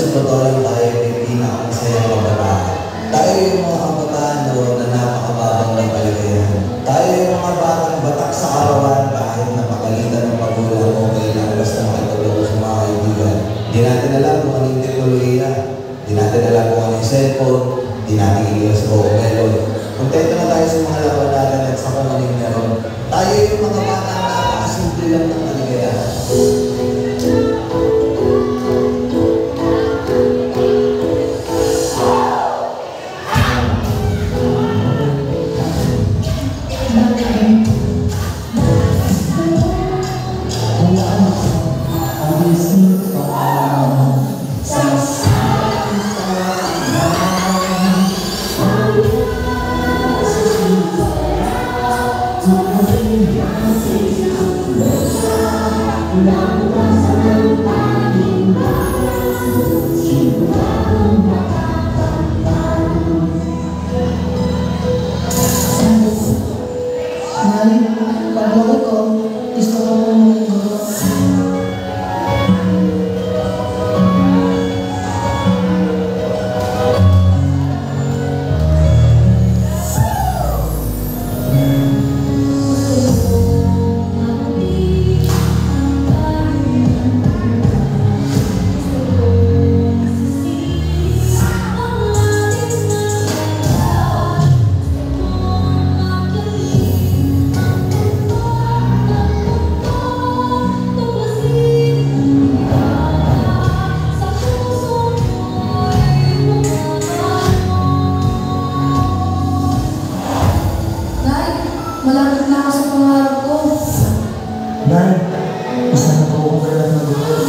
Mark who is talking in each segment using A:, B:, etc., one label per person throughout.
A: sa totoo lang tayo may pinakamasayang kabataan. Tayo yung mga kabataan noon na napakababang ng kaligayahan. Tayo yung mga batang batak sa arawan kahit napakalitan ng magulang o kailang basta makitulog sa mga kaibigan. Di natin alam kung anong teknolohiya. Di natin alam kung anong cellphone. Di natin iwas o melon. Kontento na tayo sa mga laban-laban at sa kung anong meron. Tayo yung mga batang napakasimple lang ng kaligayahan.
B: Malapit na ako sa pangarap ko.
C: Nay, isa na po akong kailan mag-uwi.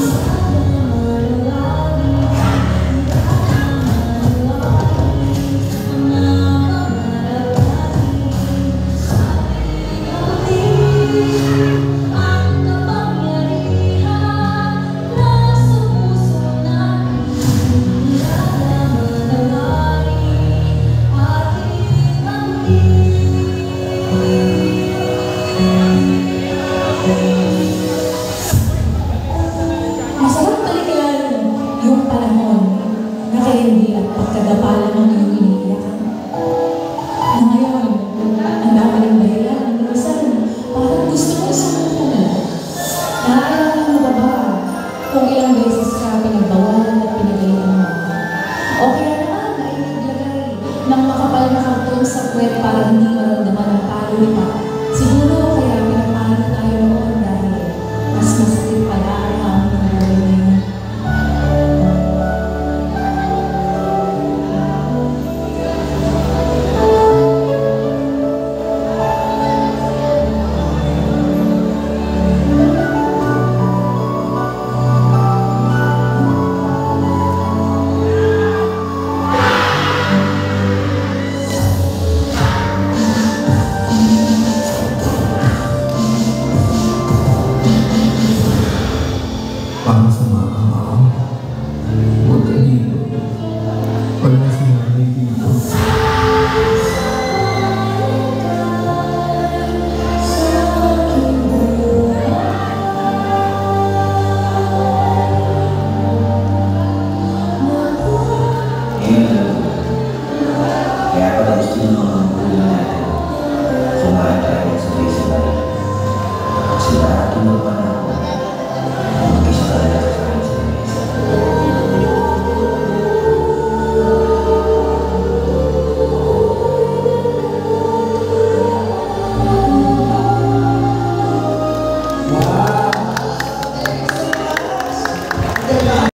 B: Masarap paligayahan yung panahon na kaindi at pagkadapala ng iyong